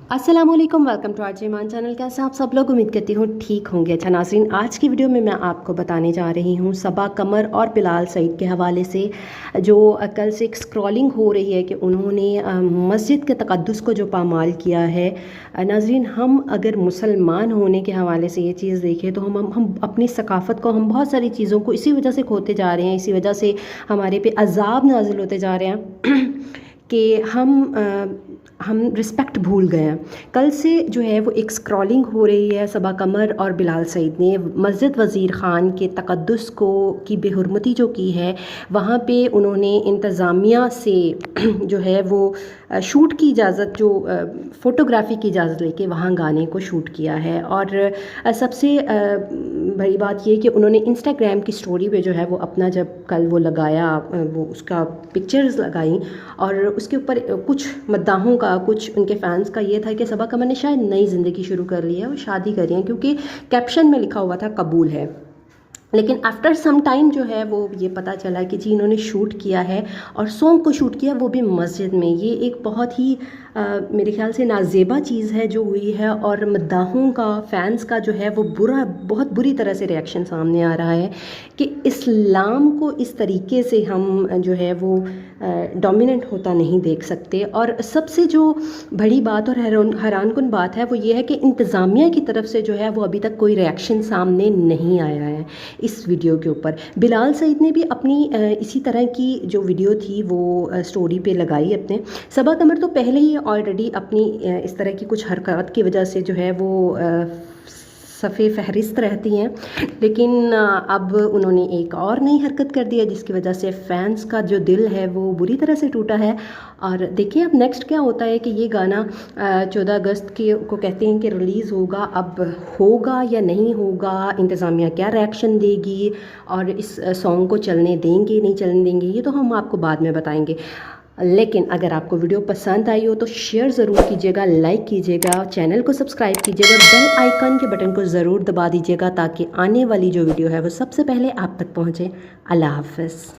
अस्सलाम वालेकुम, welcome to आरजेमान channel. कैसे आप सब लोग? उम्मीद करती हूँ ठीक होंगे। अच्छा नाज़रीन, आज की वीडियो में मैं आपको बताने जा रही हूँ सबा कमर और बिलाल सईद के हवाले से जो कल से एक स्क्रॉलिंग हो रही है कि उन्होंने मस्जिद के तक़द्दुस को जो पामाल किया है। नाज़रीन, हम अगर मुसलमान होने के हवाले से ये चीज़ देखें तो हम अपनी सकाफ़त को, हम बहुत सारी चीज़ों को इसी वजह से खोते जा रहे हैं, इसी वजह से हमारे पे अज़ाब नाज़िल होते जा रहे हैं कि हम रिस्पेक्ट भूल गए हैं। कल से जो है वो एक स्क्रॉलिंग हो रही है। सबा कमर और बिलाल सईद ने मस्जिद वज़ीर ख़ान के तक़द्दुस को की बेहुरमती जो की है, वहाँ पे उन्होंने इंतज़ामिया से जो है वो शूट की इजाज़त, जो फ़ोटोग्राफ़ी की इजाज़त लेके वहाँ गाने को शूट किया है। और सबसे बड़ी बात ये कि उन्होंने इंस्टाग्राम की स्टोरी पे जो है वो अपना, जब कल वो लगाया, वो उसका पिक्चर्स लगाई और उसके ऊपर कुछ मद्दाहों का, कुछ उनके फ़ैन्स का ये था कि सबा कमर ने शायद नई ज़िंदगी शुरू कर ली है, वो शादी कर रही हैं, क्योंकि कैप्शन में लिखा हुआ था कबूल है। लेकिन आफ्टर सम टाइम जो है वो ये पता चला कि जी इन्होंने शूट किया है और सॉन्ग को शूट किया, वो भी मस्जिद में। ये एक बहुत ही मेरे ख्याल से नाजेबा चीज़ है जो हुई है। और मद्दाहों का, फ़ैन्स का जो है वो बहुत बुरी तरह से रिएक्शन सामने आ रहा है कि इस्लाम को इस तरीके से हम जो है वो डोमिनेंट होता नहीं देख सकते। और सबसे जो बड़ी बात और हैरानकुन बात है वो ये है कि इंतज़ामिया की तरफ से जो है वो अभी तक कोई रिएक्शन सामने नहीं आया है इस वीडियो के ऊपर। बिलाल सईद ने भी अपनी इसी तरह की जो वीडियो थी वो स्टोरी पे लगाई अपने। सबा कमर तो पहले ही ऑलरेडी अपनी इस तरह की कुछ हरकत की वजह से जो है वो सफ़े फहरिस्त रहती हैं, लेकिन अब उन्होंने एक और नई हरकत कर दी है जिसकी वजह से फ़ैन्स का जो दिल है वो बुरी तरह से टूटा है। और देखिए अब नेक्स्ट क्या होता है कि ये गाना 14 अगस्त को कहते हैं कि रिलीज़ होगा। अब होगा या नहीं होगा, इंतज़ामिया क्या रिएक्शन देगी और इस सॉन्ग को चलने देंगे नहीं चलने देंगे, ये तो हम आपको बाद में बताएंगे। लेकिन अगर आपको वीडियो पसंद आई हो तो शेयर ज़रूर कीजिएगा, लाइक कीजिएगा, चैनल को सब्सक्राइब कीजिएगा और बेल आइकन के बटन को ज़रूर दबा दीजिएगा ताकि आने वाली जो वीडियो है वो सबसे पहले आप तक पहुँचे। अल्लाह हाफ़िज़।